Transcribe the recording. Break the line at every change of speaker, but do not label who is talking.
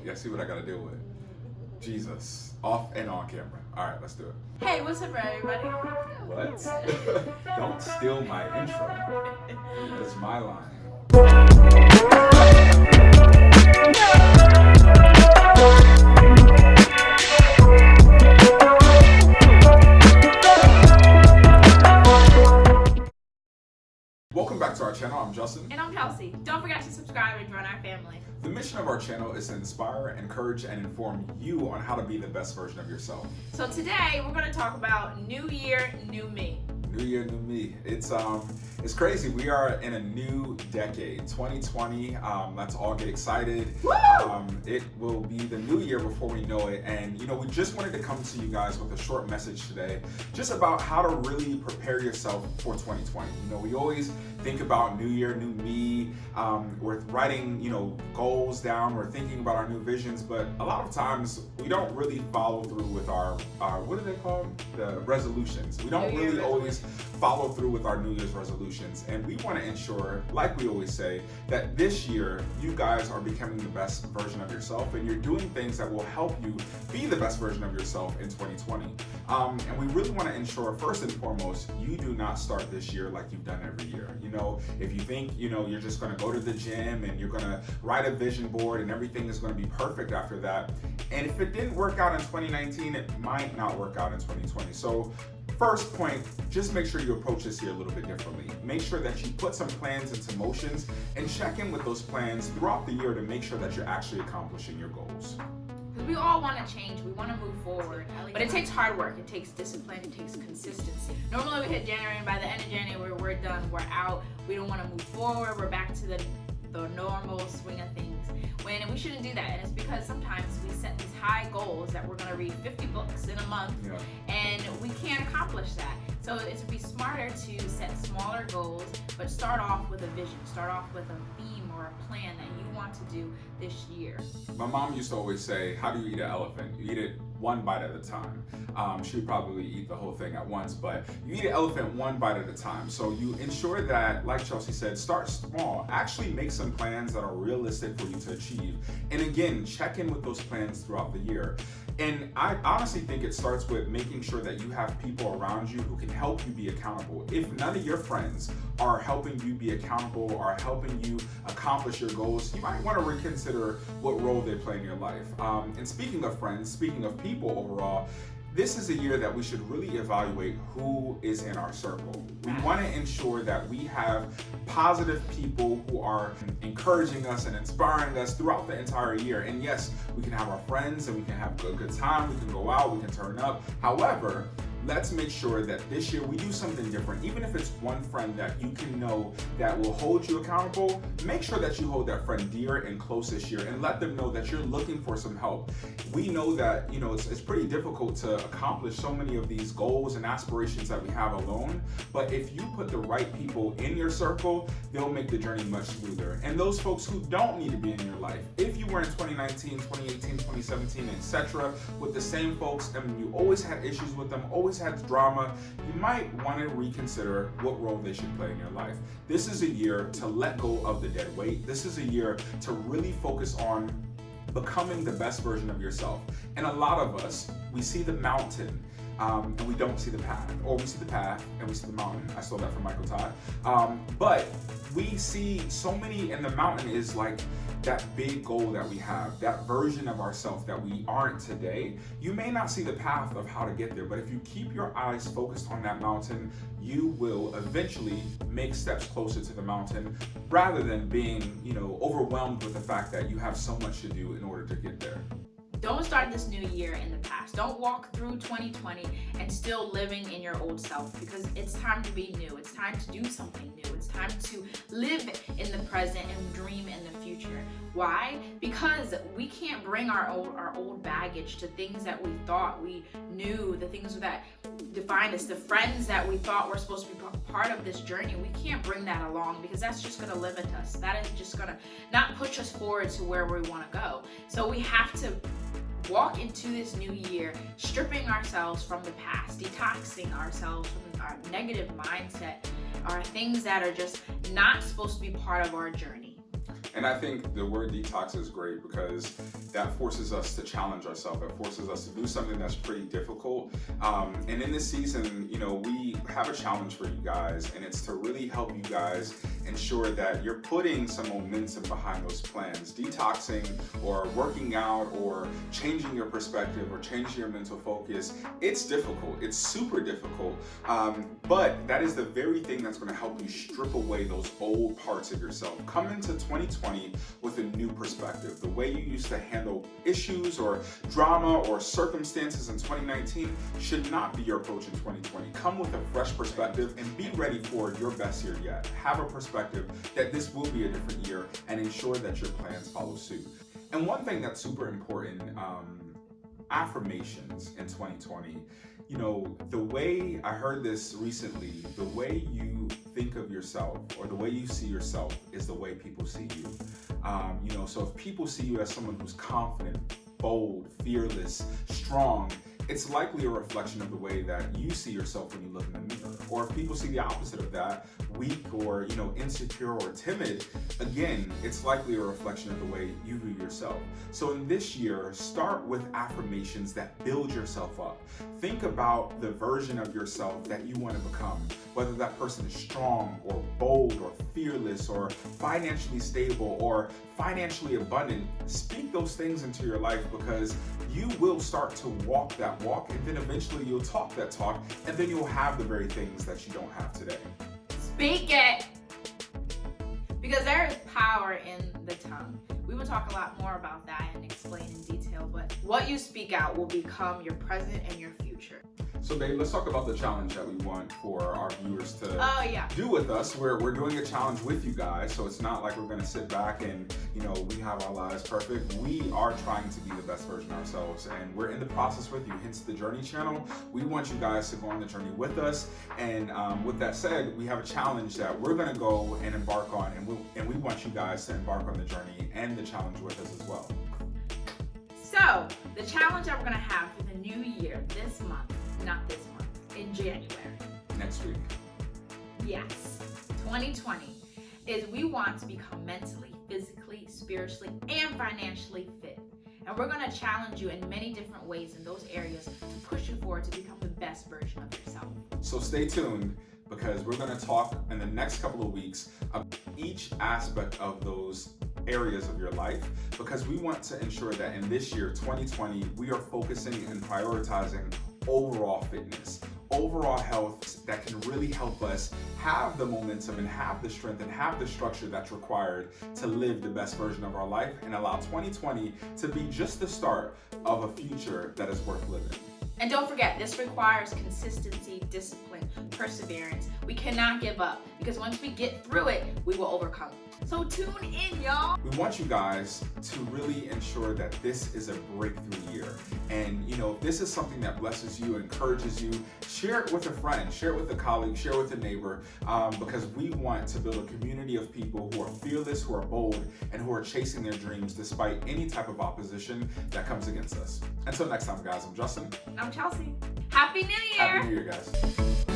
Yeah, see what I gotta deal with. Jesus. Off and on camera. Alright, let's do it.
Hey, what's up, everybody?
What? Don't steal my intro. That's my line. Welcome back to our channel. I'm Justin.
And I'm Chelsey. Don't forget to subscribe and join our family.
The mission of our channel is to inspire, encourage, and inform you on how to be the best version of yourself.
So today we're going to talk about New Year, New Me.
New year, new me. It's crazy. We are in a new decade, 2020. Let's all get excited.
Woo!
It will be the new year before we know it. And we just wanted to come to you guys with a short message today, just about how to really prepare yourself for 2020. We always think about new year, new me. We're writing, goals down. We're thinking about our new visions, but a lot of times we don't really follow through with our what are they called? The resolutions. We don't really always follow through with our New Year's resolutions, and we want to ensure, like we always say, that this year you guys are becoming the best version of yourself, and you're doing things that will help you be the best version of yourself in 2020. And we really want to ensure, first and foremost, you do not start this year like you've done every year. If you think you're just going to go to the gym and you're going to write a vision board and everything is going to be perfect after that, and if it didn't work out in 2019, it might not work out in 2020. So first point, just make sure you approach this year a little bit differently. Make sure that you put some plans into motions and check in with those plans throughout the year to make sure that you're actually accomplishing your goals.
Because we all want to change, we want to move forward, but it takes hard work, it takes discipline, it takes consistency. Normally we hit January, and by the end of January we're done, we're out, we don't want to move forward, we're back to the normal swing of things. When we shouldn't do that, and it's because sometimes we set these high goals that we're going to read 50 books in a month, and we can't accomplish that. So it's be smarter to set smaller goals, but start off with a vision, start off with a theme or a plan that you want to do this year.
My mom used to always say, how do you eat an elephant? You eat it one bite at a time. She would probably eat the whole thing at once, but you eat an elephant one bite at a time. So you ensure that, like Chelsey said, start small. Actually make some plans that are realistic for you to achieve. And again, check in with those plans throughout the year. And I honestly think it starts with making sure that you have people around you who can help you be accountable. If none of your friends are helping you be accountable or helping you accomplish your goals, you might want to reconsider what role they play in your life. And speaking of friends, speaking of people overall, this is a year that we should really evaluate who is in our circle. We want to ensure that we have positive people who are encouraging us and inspiring us throughout the entire year. And yes, we can have our friends and we can have a good time, we can go out, we can turn up. However, let's make sure that this year we do something different. Even if it's one friend that you can know that will hold you accountable, make sure that you hold that friend dear and close this year and let them know that you're looking for some help. We know that, it's pretty difficult to accomplish so many of these goals and aspirations that we have alone, but if you put the right people in your circle, they'll make the journey much smoother. And those folks who don't need to be in your life, if you were in 2019, 2018, 2017, etc., with the same folks and you always had issues with them, always had drama, you might want to reconsider what role they should play in your life. This is a year to let go of the dead weight. This is a year to really focus on becoming the best version of yourself. And a lot of us, we see the mountain and we don't see the path, or we see the path and we see the mountain. I stole that from Michael Todd. But we see so many, and the mountain is like that big goal that we have, that version of ourselves that we aren't today. You may not see the path of how to get there, but if you keep your eyes focused on that mountain, you will eventually make steps closer to the mountain rather than being, overwhelmed with the fact that you have so much to do in order to get there.
Don't start this new year in the past. Don't walk through 2020 and still living in your old self, because it's time to be new. It's time to do something new. It's time to live in the present and dream in the future. Why? Because we can't bring our old baggage to things that we thought we knew, the things that defined us, the friends that we thought were supposed to be part of this journey. We can't bring that along, because that's just going to limit us. That is just going to not push us forward to where we want to go. So we have to walk into this new year stripping ourselves from the past, detoxing ourselves from our negative mindset, our things that are just not supposed to be part of our journey.
And I think the word detox is great because that forces us to challenge ourselves. It forces us to do something that's pretty difficult. And in this season, we have a challenge for you guys, and it's to really help you guys ensure that you're putting some momentum behind those plans. Detoxing or working out or changing your perspective or changing your mental focus, it's difficult. It's super difficult. But that is the very thing that's going to help you strip away those old parts of yourself. Come into 2020 with a new perspective. The way you used to handle issues or drama or circumstances in 2019 should not be your approach in 2020. Come with a fresh perspective and be ready for your best year yet. Have a perspective that this will be a different year and ensure that your plans follow suit. And one thing that's super important, affirmations in 2020. The way I heard this recently, the way you think of yourself or the way you see yourself is the way people see you. So if people see you as someone who's confident, bold, fearless, strong, it's likely a reflection of the way that you see yourself when you look in the mirror. Or if people see the opposite of that, weak or insecure or timid, again, it's likely a reflection of the way you view yourself. So in this year, start with affirmations that build yourself up. Think about the version of yourself that you want to become, whether that person is strong or bold or fearless or financially stable or financially abundant. Speak those things into your life because you will start to walk that walk, and then eventually you'll talk that talk, and then you'll have the very things that you don't have today.
Speak it! Because there is power in the tongue. We will talk a lot more about that and explain in detail, but what you speak out will become your present and your future.
So babe, let's talk about the challenge that we want for our viewers to do with us. We're doing a challenge with you guys, so it's not like we're gonna sit back and we have our lives perfect. We are trying to be the best version of ourselves, and we're in the process with you, hence the Journey channel. We want you guys to go on the journey with us, and with that said, we have a challenge that we're gonna go and embark on, and we want you guys to embark on the journey and the challenge with us as well.
So, the challenge that we're gonna have for the new year this month, not this month, in January.
Next week.
Yes, 2020 is we want to become mentally, physically, spiritually, and financially fit. And we're going to challenge you in many different ways in those areas to push you forward to become the best version of yourself.
So stay tuned because we're going to talk in the next couple of weeks about each aspect of those areas of your life, because we want to ensure that in this year, 2020, we are focusing and prioritizing overall fitness, overall health that can really help us have the momentum and have the strength and have the structure that's required to live the best version of our life and allow 2020 to be just the start of a future that is worth living.
And don't forget, this requires consistency, discipline, perseverance. We cannot give up because once we get through it, we will overcome. So tune in, y'all.
We want you guys to really ensure that this is a breakthrough year. And if this is something that blesses you, encourages you, share it with a friend, share it with a colleague, share it with a neighbor, because we want to build a community of people who are fearless, who are bold, and who are chasing their dreams despite any type of opposition that comes against us. Until next time, guys, I'm Justin.
I'm Chelsey. Happy New Year!
Happy New Year, guys.